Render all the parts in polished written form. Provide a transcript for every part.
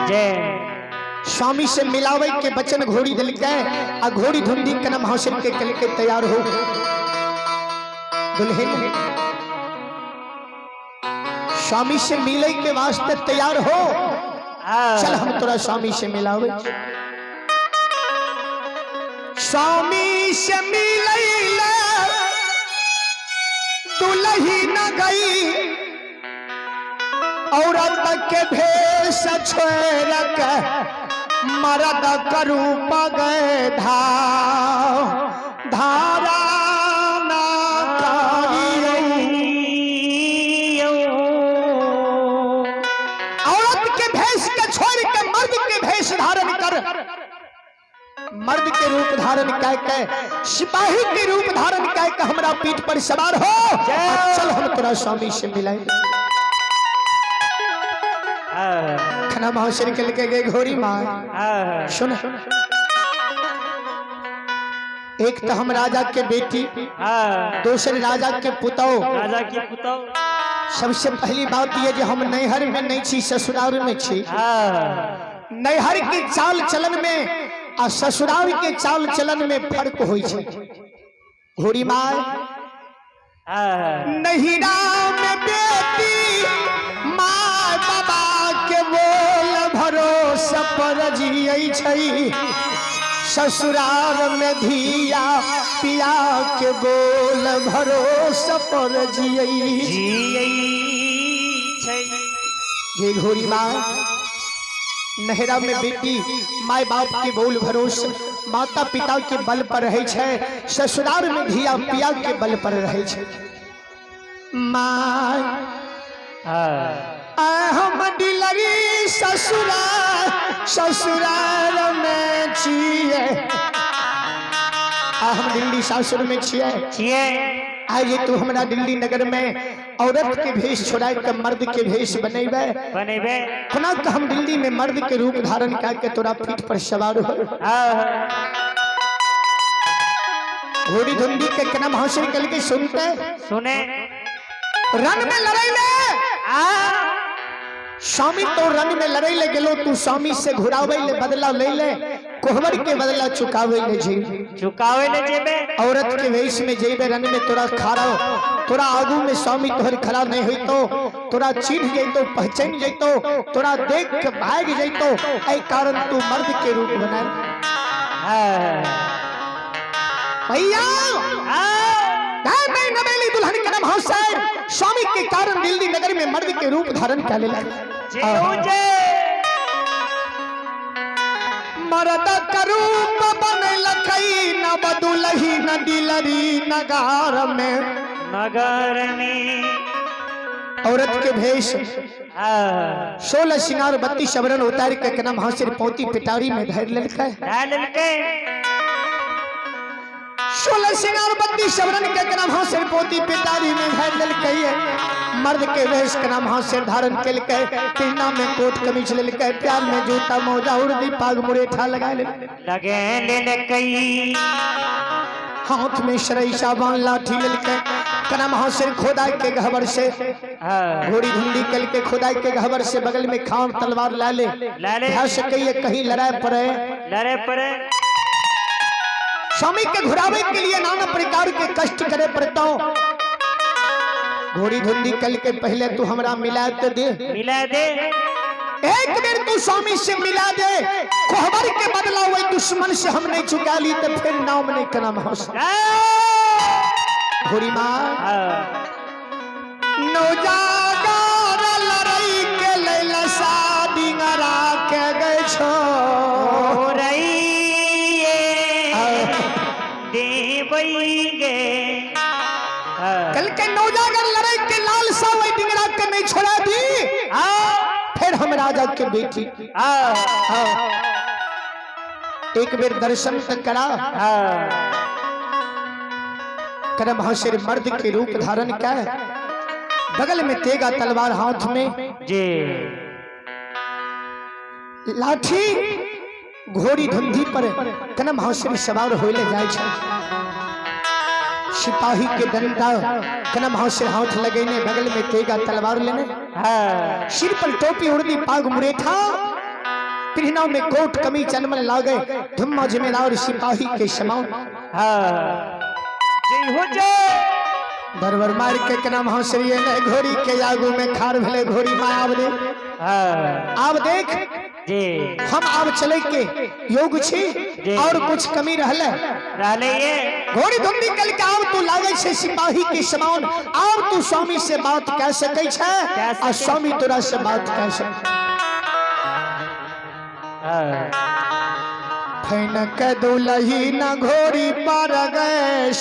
स्वामी से मिलावे के बचन घोड़ी दिल के आ घोड़ी धुंधी कनम हासिल के कल के तैयार हो दुल्हन स्वामी से मिले के वास्ते तैयार हो। चल हम तोरा स्वामी से मिलावे। स्वामी से मिले दुल्ही न गई औरत के भेष छोड़ के मर्द का रूप गए धारा ना औरत के भेष के छोड़ के मर्द के भेष धारण कर मर्द के रूप धारण करके सिपाही के रूप धारण करके हमरा पीठ पर सवार हो। चल हम तोरा स्वामी से मिलाएंगे। खना महाशर के लेके गए घोड़ी मार। सुन एक तो हम राजा के बेटी दूसरे राजा के पुतौ। सबसे पहली बात यह जो हम नैहर में नहीं छी ससुराल में छी। नैहर के चाल चलन में और ससुराल के चाल चलन में फर्क हो घोड़ी मार। नैहरा में बेटी माँ बाबा के बोल भरोसा पर जियै छै। ससुराल में धिया पिया के बोल भरोसा पर जियै छै। घोड़ी मार नहरा में बेटी माय बाप के बोल भरोसे माता पिता के बल पर रहे छे। ससुराल में धिया पिया के बल पर रहे छे। माय हम दिलरी ससुराल में छिए। हम दिल्ली सासुर में छिए। आज तू हमरा दिल्ली नगर में औरत के भेष छोड़ा के मर्द के भेष बनेबे खुना तो हम दिल्ली में मर्द के रूप धारण करके तोरा पीठ पर सवार हो। घोड़ी धुंधी के कनम हासिल करके सुने रन में लड़ाई ले स्वामी तो रन में लड़ाई ले गेलो तू स्वामी से घुरावे ले बदला ले ले कोहबर के बदला चुकावे ले जेबे औरत के वेश में जेबे रन में तोरा खारा तोरा आगू में स्वामी तोहर खड़ा नहीं हुई तो तोरा चिन्ह जैतो पहचान जैतो तोरा देख के भाग जैतो। ऐ कारण तू मर्द के रूप बना भैया नवेली दुल्हन के नाम हौसैन स्वामी के कारण दिल्ली नगर में मर्द के रूप धारण कर लेला। मर्द का रूप बनल कई न बदुलही न दिलरी नगर में औरत के भेष 16 सिंगार 32 शबरन उतार के कनम हासिर पोती पिटारी में धर लेलकै। 16 सिंगार 32 शबरन के कनम हासिर पोती पिटारी में धर लेलकै। मर्द के वेश के नाम हासिर धारण केलकै। पीना में कोट कमीज लेलकै। प्यार में जूता मोजा उर्दी पाग मुरेठा लगा लेलकै। हाथ में शरईसा बाण लाठी लेलकै। कनम हासिर खोदाई के गहबर से घोड़ी धुंधी कल के खोदाई के गहबर से बगल में खान तलवार ला ले कहीं लड़ाई पड़े। स्वामी के घुरावे के लिए नाना प्रकार के कष्ट करे पड़ता। घोड़ी धुंधी कल के पहले तू हमरा मिला दे एक बेर तू स्वामी से मिला दे। कोहबर के बदला हुए दुश्मन से हम नहीं चुका ली तो फिर नाम नहीं कनम हौसला। घोड़ी माँ नौजागार लड़ाई के लैला शादी गरा के गए छो कल के नौजागर लड़ाई के लालसा वही डिंगरा के नहीं छोड़ा दी। फिर हम राजा के बेटी एक बेर दर्शन तक करा। करम हासिर मर्द के रूप धारण का बगल में तेगा तलवार हाथ में लाठी घोड़ी धुंधी पर कनम हासिर सवार होले जाए छे। सिपाही के डंडा कनम हासिर हाथ लगेने बगल में तेगा तलवार लेने सिर पर टोपी उड़दी पाग मुरेठा पिरहनों में कोट कमी चनमन लागे धुम्मा जिम्मेदार सिपाही के समान। जय हो जय। दरबार मार के कना हंसरिए ने घोड़ी के आगू में खार भेले घोड़ी माँ आब दे। आब देख जी हम आब चले के योग छी और कुछ कमी रहले ये घोड़ी धुंडी कल के आब तू लागे छे सिपाही के समान और तू स्वामी से बात कह सकै छे और स्वामी तोरा से बात कह सकै। फैनक दुलही न घोड़ी पर गए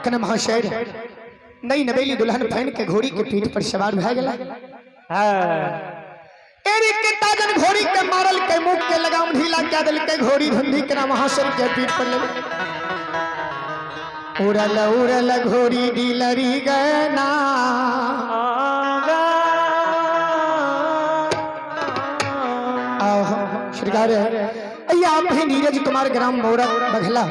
कन महाशय नई नवेली दुल्हन फैन के घोड़ी के पीठ पर सवार भए गेला। एरी के ताजन घोड़ी के मारल के मुख के लगाम ढीला कह दिल के घोड़ी धंधी के महाशय के पीठ पर ले उड़ल उड़ल घोड़ी दिलरी गए ना। श्रीकार आप हैं नीरज कुमार ग्राम मोरा बघला।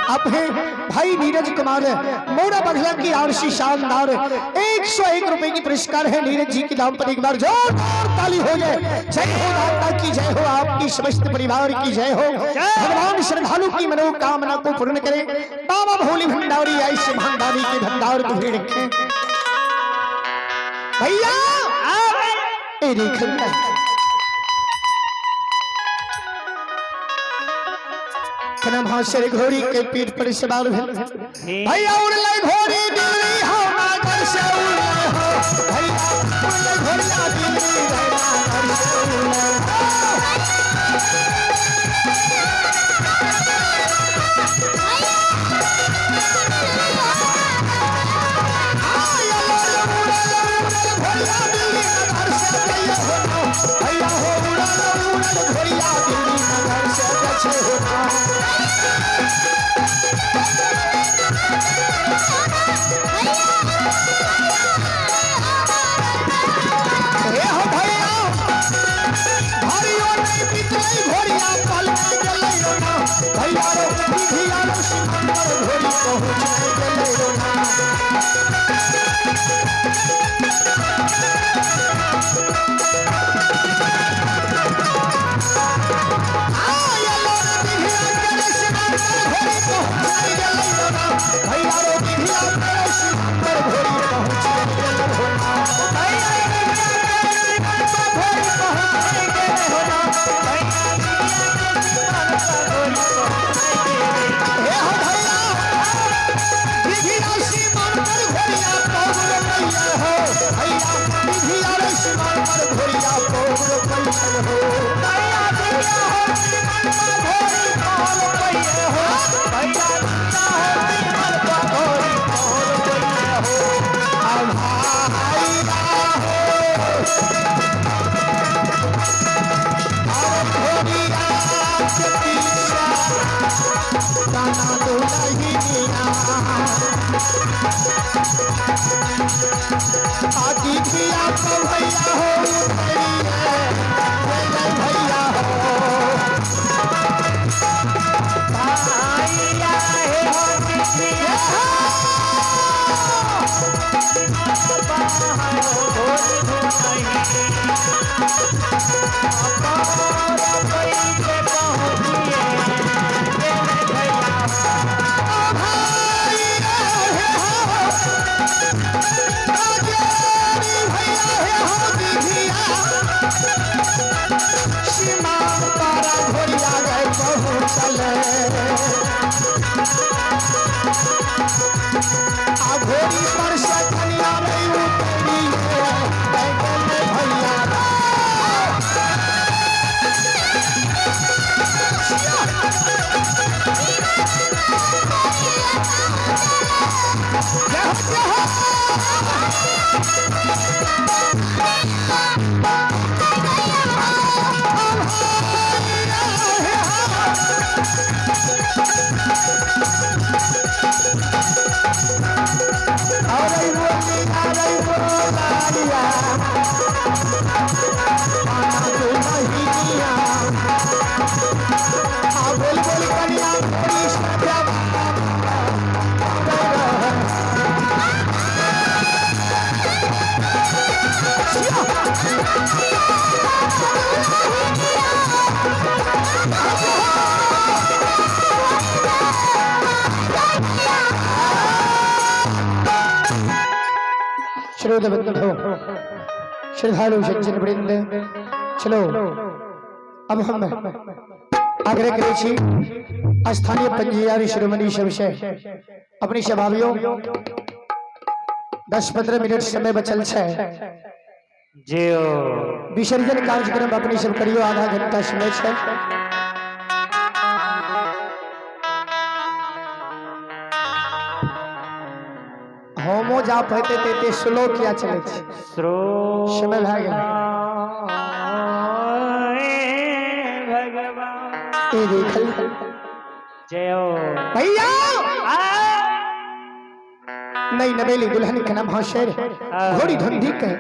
आप हैं भाई नीरज कुमार मोरा बघला की आरसी शानदार 101 रुपए की पुरस्कार है नीरज जी की दाम पर एक बार जोरदार ताली हो जाए। जय हो माता की जय हो आपकी समस्त परिवार की जय हो। भगवान श्रद्धालु की मनोकामना को पूर्ण करे। बाबा भोली भंडारी ऐसे भंडारी के भंडार को भी रखे भैया। महाशय घोड़ी के पीठ पर सवार भैया उड़ले घोड़ी दिल्ली हो नागर से उड़ले हो भैया उड़ले घोड़िया दिल्ली नागर से उड़ले भैया हो उड़ले घोड़िया दिल्ली नगर से अच्छे होता। घोड़ी पर से कन्या नहीं उतरी भैया श्रोता बंधु श्रद्धालु सज्जन वृंद चलो अब हम आग्रह करे छी स्थानीय पंजीयारी शिरोमणि सबसे अपनी सभावियों 10-15 मिनट समय बचल है जियो विसर्जन कार्यक्रम अपनी सब करियो आधा घंटा समय है होमो जा पहते ते स्लो किया चले समय भाग भगवान ए देखल जयो भैया नई नवेली दुल्हन का नाम शेर घोड़ी धुंधी कह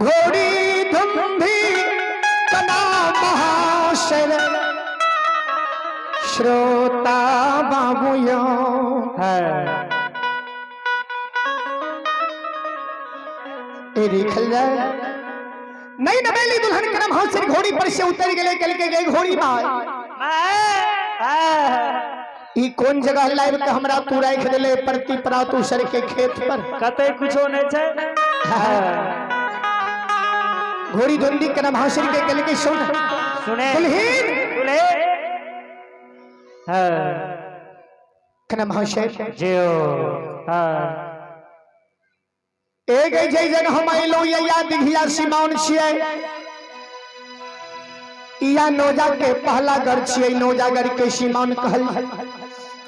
घोड़ी धुंधी का नाम शेर श्रोता बाबूयो है ए देखल जाए नई नवेली दुल्हन का नाम शेर घोड़ी पर से उतर गए कल के गए घोड़ी मार ई कौन जगह लाइव के हमरा तू राख देले प्रति परातू सर के खेत पर कते कुछो नै छै घोड़ी धुंधी के नाम हासिल के कल के सुने दुल्हीन कनम हासिल जियो एक जय जगह हम आइलो या दिघिया सिमाउन छियै या नौजा के पहला घर छियै नौजागर के सीमान कहल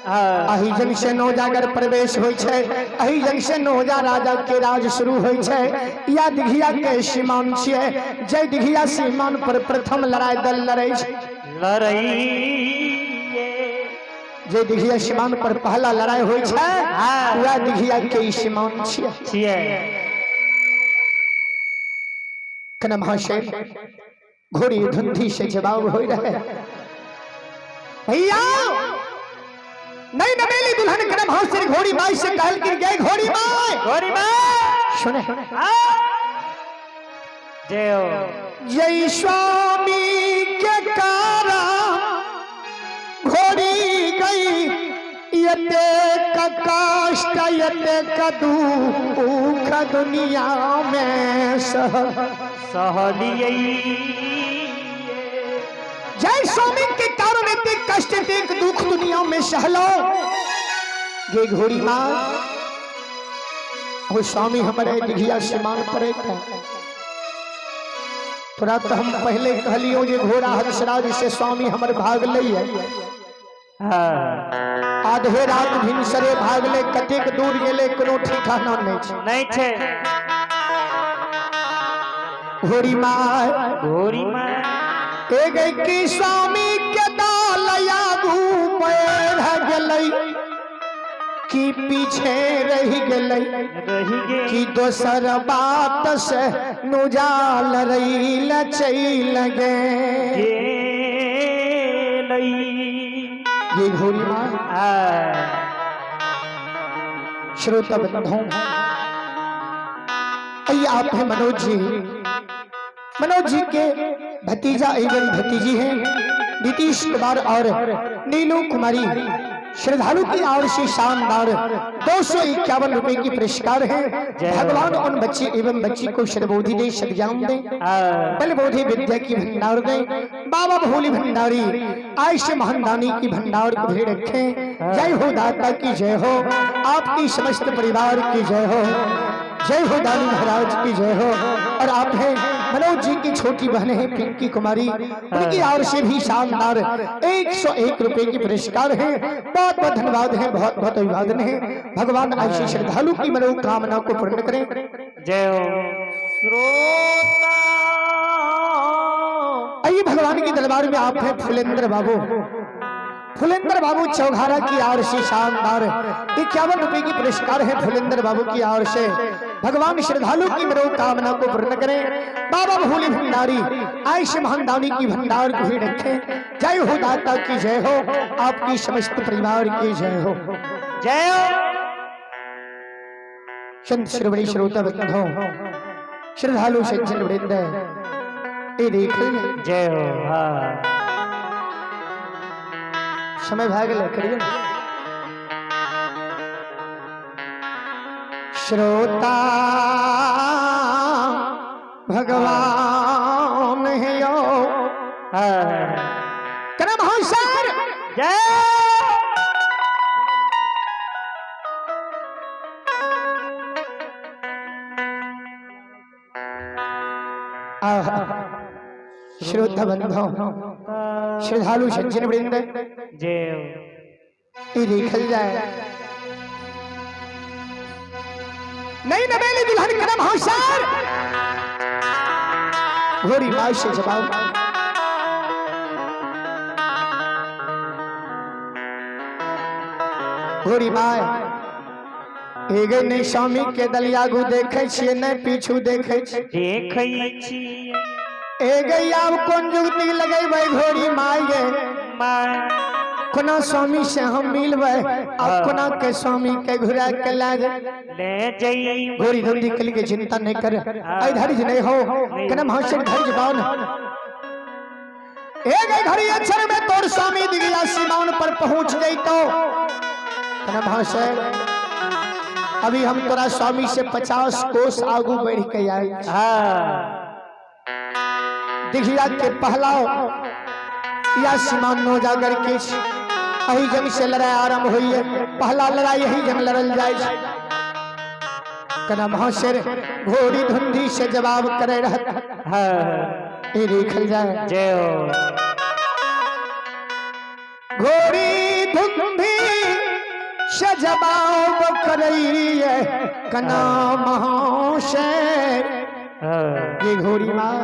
अही जंग से नौजागर प्रवेश होय छै अही जंग से नौजा राजा के राज शुरू होय छै या दिघिया के सीमान छियै जय दिघिया सीमान पर प्रथम लड़ाई दल लड़ै छै जय दिघिया सीमान पर पहला लड़ाई होय छै या दिघिया के सीमान छियै कनम हाशेर घोड़ी धुंधी से जवाब हो रहे भैया नई नवेली दुल्हन का नाम सिर घोड़ी माई से कहल कि गए घोड़ी माई सुने जय स्वामी के कारा घोड़ी गई यते का काष्ट यते का दुख दुनिया में सहलियई जय स्वामी के कारण इतने कष्ट इतने दुख दुनिया में सहलो ये घोड़ी माँ वो स्वामी हमारे दिघिया सीमान पर थोड़ा तो हम पहले कहलियो जे घोड़ा हंसराज से स्वामी हमारे भाग ले आधे रात भिनसरे भाग ले कतेक दूर गेले कोनो ठिकाना नहीं छे घोड़ी माँ एक की स्वामी के दालया घूमर गलई कि पीछे रह गलई कि दोसर बात से नुजाल रही लचई लगे ये घोड़ी माँ श्रोता बंधु आप है मनोज जी के भतीजा एवं भतीजी हैं नीतीश कुमार और नीलू कुमारी श्रद्धालु की ओर से शानदार 251 रुपए की पुरस्कार है भगवान उन बच्चे एवं बच्ची को शरबोधि दे सद्ज्ञान दे बलबोधि विद्या की भंडार दे बाबा भोली भंडारी आयुष महानदानी की भंडार को भी रखे जय हो दाता की जय हो आपकी समस्त परिवार की जय हो जय हो दानी महाराज की जय हो और आप हैं मनोज जी की छोटी बहन है पिंकी कुमारी उनकी ओर से भी शानदार 101 रुपए की पुरस्कार है बहुत बहुत धन्यवाद है बहुत बहुत अभिवादन है भगवान ऐसी श्रद्धालु की मनोकामना को पूर्ण करें जय हो आइए भगवान के दरबार में आप हैं फुलेंद्र बाबू चौघारा की ओर से शानदार 51 रुपए की पुरस्कार है फुलेंद्र बाबू की ओर से भगवान श्रद्धालु की मनोकामना को पूर्ण करें बाबा भोली भंडारी आयुष महानदानी की भंडार को भी रखे जय हो दाता की जय हो आपकी समस्त परिवार की जय हो संत श्रवणी श्रोता बंधु श्रद्धालु सज्जन वृंद ये देखें जय हो समय भाग ले करिए श्रोता भगवान है यो करम हो सर जय श्रोता बंधो श्रद्धालु सज्जन वृंद जय ये देखल जाए नहीं नवेली दुल्हन कदम होशियार घोड़ी माई से जवाब घोड़ी माई एगे नहीं स्वामी के दलियागु देखे छिए नहीं पीछू देखे छिए देखै छियै एगे आब कोन जुगती लगेबै घोड़ी माई गे माय कोना स्वामी से हम मिलबै अब कोना के स्वामी के घुरा के लागे ले जई घोड़ी धंधी कल के चिंता नहीं कर धैर्य नहीं हो कदम होशियार धैर्य बावन एगे घड़ी अक्षर में तोर स्वामी दिगिया सीमान पर पहुंच गई तो कदम होशियार अभी हम तोरा स्वामी से 50 कोस आगू बढ़ के आए दिखिया के पहलाओ या सीमान नो जाकर के अही जंग से लड़ाई आरंभ हुई है पहला लड़ाई यही जंग लड़ल जाए कदम होशियार घोड़ी धुंधी से जवाब करे रहता ये देखल जाए जय घोड़ी धुंधी से जवाब करई है कना होशियार ये घोड़ी माँ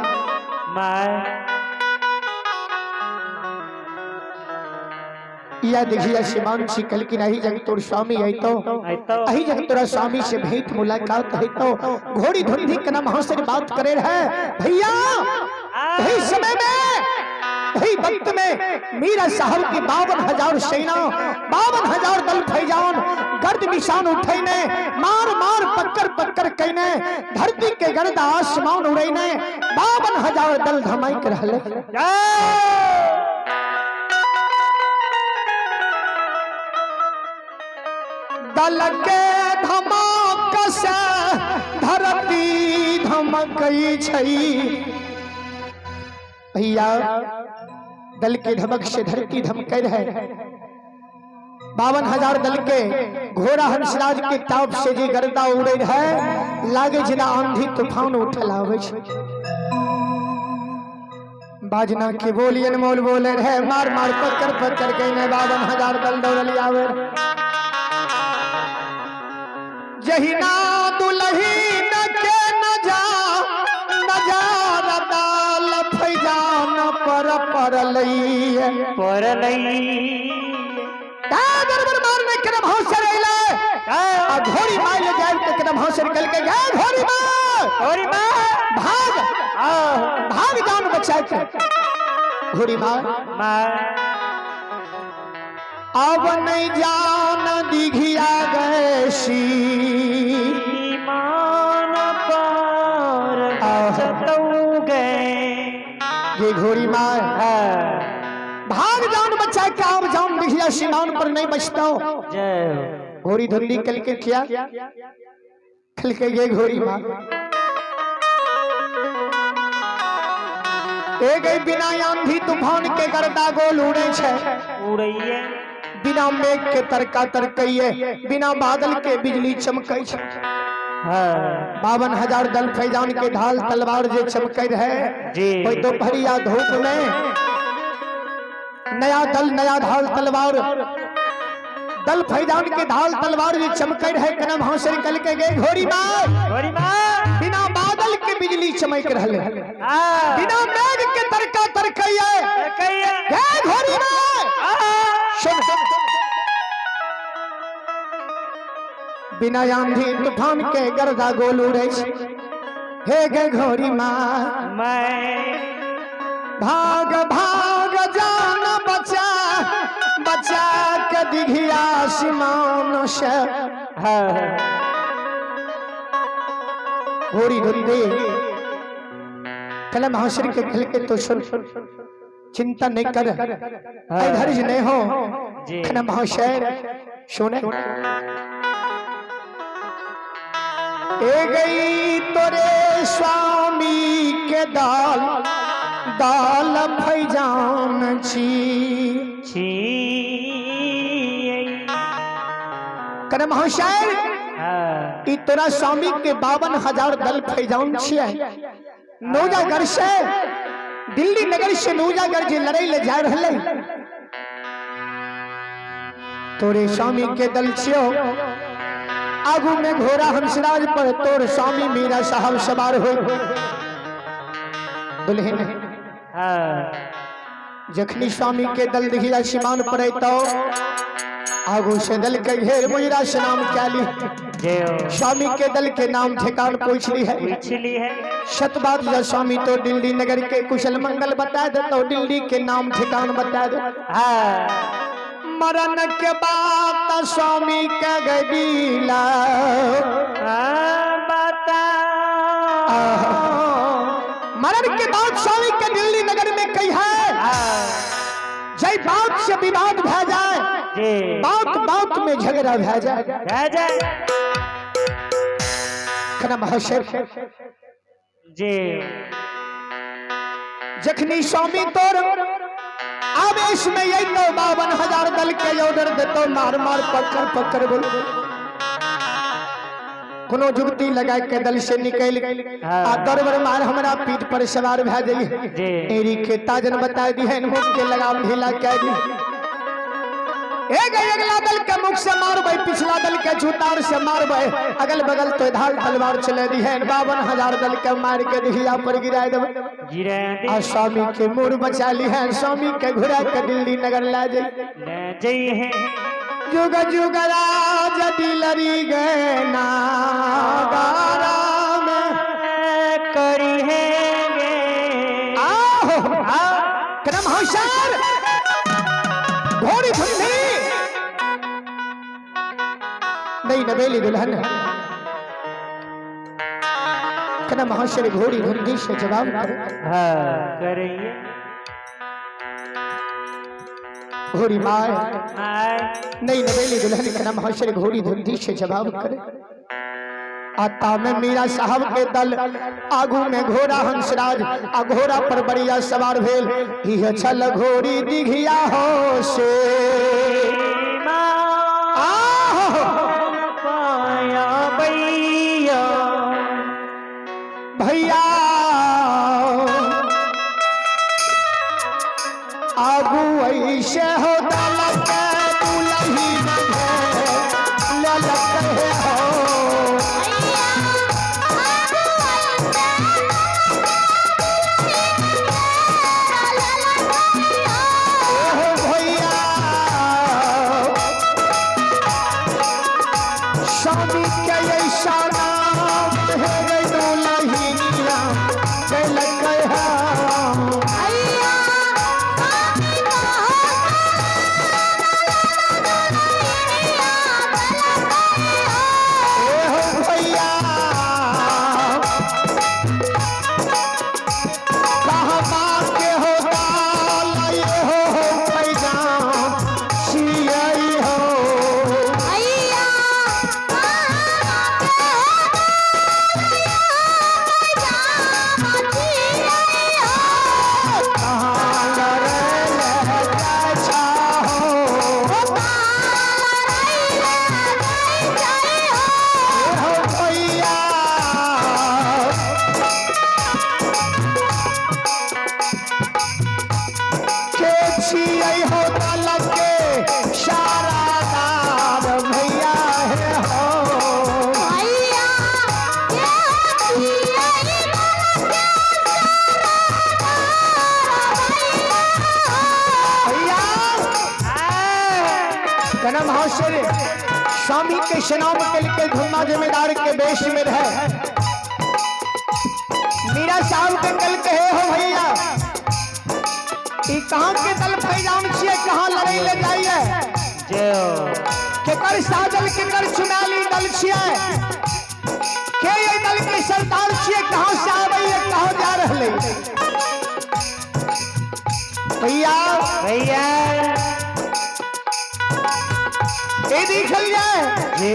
या देखिए सीमान सिकल की नहीं जंग तोर स्वामी है तो अही जंग तोरा स्वामी से भेंट मुलाकात है तो घोड़ी धुंधी कना होशियार बात करे रहे भैया वही समय में वही वक्त में मीरा साहब की 52,000 सेना 52,000 दल फैजान गर्द निशान उठैने मार मार पक्कर पक्कर कहने धरती के गर्द आसमान उड़ैने 52,000 दल धमाई कर रहले दल के धमाक से धरती धमकई छई भैया दल के धमक से धरती धमकर है 52,000 दल के घोड़ा हंसराज के ताप से जी गर्दा उड़े है लागे जना आंधी तूफान उठल आवे बाजना के बोली अनमोल बोले रहे मार मार पकड़ पकड़ के 52,000 दल दौड़ल आवे जहिना दुल्हीन के नजारा दाल फैजान पर परलई दरबार मारने कदम होशियार अइले घोड़ी माई ले जाए के कदम होशियार कल के गए घोड़ी माई भाग जान बचा के घोड़ी माई अब नहीं जान दिघिया गैसी मान पर चतौ गए ये घोड़ी मार भाग जान बचा के आप जान दिघिया सीमान पर नहीं बचता जय घोड़ी धुंधी कल के किया कल के ये घोड़ी मार एक बिना आंधी तूफान के गर्दा गोल उड़े छे उड़ैये बिना मेघ के तरका तरकइए बिना बादल के बिजली चमकै छे 52,000 दल फैजान के ढाल तलवार जे चमकै रहे जी दोपहरिया धूप में नया दल नया ढाल तलवार दल फैजान के ढाल तलवार जे चमकै रहे कदम होशियार कल के गए घोड़ी मार बिना बादल के बिजली चमक रहले बिना मेघ के तरका तरकइए घोड़ी मार बिना आंधी तूफान के गर्दा गोल उड़े हे गे घोड़ी माँ भाग भाग जान बचा बचा के दिघिया सीमान से घोड़ी धुंधी कलम होशियार के खिल के तो सुन चिंता नहीं कर धैर्य नहीं हो कलम होशियार सुने ए गई तोरे स्वामी के दाल दाल फैजान छी कने महाशय ई तोरा स्वामी के 52,000 दल फैजान छियै नौजागर से दिल्ली नगर से नौजागर जे लड़ाई ले जा रहले तोरे स्वामी के दल छियो आगू में घोड़ा हंसराज पर तोर स्वामी मीरा साहब सवार हो दुल्हन जखनी स्वामी के दल दिखिया सीमान पर तो आगू से दल के घेर मुजरा से नाम क्या ली स्वामी के दल के नाम ठिकान पूछ ली है सत बात या स्वामी तो दिल्ली नगर के कुशल मंगल बता दे तो दिल्ली के नाम ठिकान बता दे मरण के बाद स्वामी के गबीला बता मरण के बाद स्वामी के दिल्ली नगर में कही है जय बात से विवाद भै जाए बात बात में झगड़ा भै जाए कना महाशय जी जखनी स्वामी तोर आवेश में यही तो 52,000 दल के ऑर्डर देतो मार मार पकड़ पकड़ बोल कोनो जुगती लगा के दल से निकल आ दरबार मार हमरा पीठ पर सवार भै जाइए एरी के ताजन बता दी है मुख के लगाम ढीला कह दी अगला दल के मुख से मारबे पिछला दल के जूतार से मारबे अगल बगल तो धार तलवार चले दी है 52,000 दल के मार के दिहिया पर गिरा देबे आ स्वामी के मोर बचा ली है स्वामी के घुरा के दिल्ली नगर ले जाई है जुग जुग राज दिलरी गए ना गारा में करी है आओ कदम होशियार घोड़ी धुंधी नहीं नवेली दुल्हन कदम महाशय घोड़ी धुंधी से जवाब करिए घोड़ी मार नहीं नवेली दुल्हन कदम महाशय घोड़ी धुंधी से जवाब करे आता में मीरा साहब के दल आगू में घोड़ा हंसराज आ घोड़ा पर बढ़िया सवार भेल ही छल घोड़ी दिघिया हो से पाया भैया भैया आगू ऐसे हो दल के दुलही ललक हो स्वामी के ऐसा नाम है दुलहिनिया ललक भैया कहाँ बात के हो दाल ये हो पैजाम सियाई हो स्वामी के शनाम के धुमा जमींदार के बेश में रहे मीरा साहब के कल कहे हो भैया कहाँ के दल पैजाम छिए कहाँ लड़ाई ले जाइए केकर साजल केकर चुनाली दल छिए के ये दल के सरदार छिए कहाँ से आवे कहाँ जा रहे भैया भैया ये देख लिया जे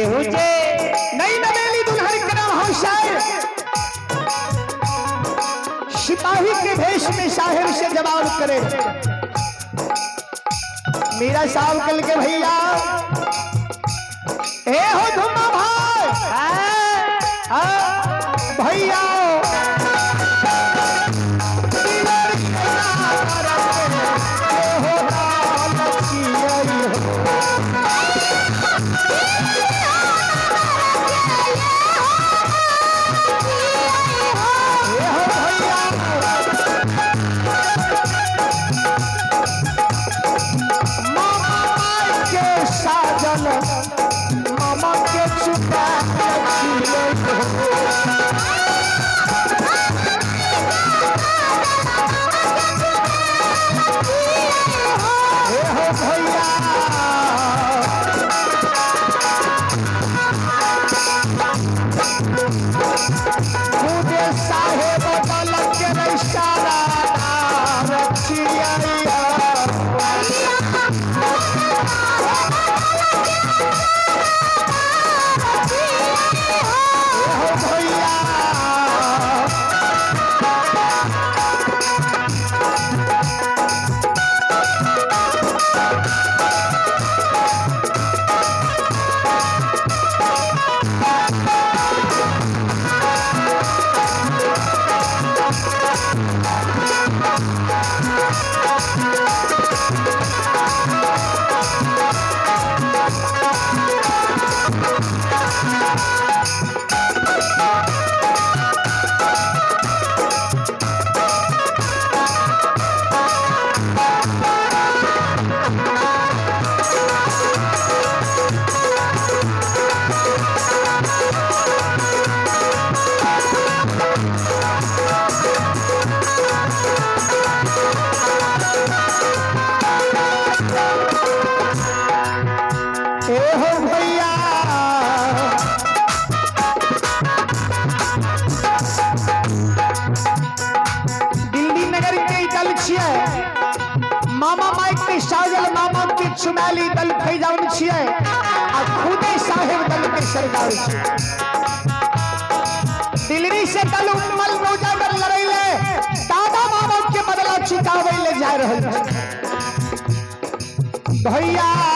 नहीं नवेली दुल्हन के नाम महाशय सिपाही के भेष में साहेब से जवाब करे। मीरा साहब कल के भैया ए हो धुमा भाई भैया मामा के छुपा भैया मुझे साहेब बलक के इशारा रखिया मामा माइक के साजल मामा के चुमाली दल फैजावन छिए आ खुदे साहेब दल के सरदार छिए। दिल्ली से दल उमल रोजा कर लड़ैले दादा मामा के बदला चुकावे ले जा रहल छै भैया।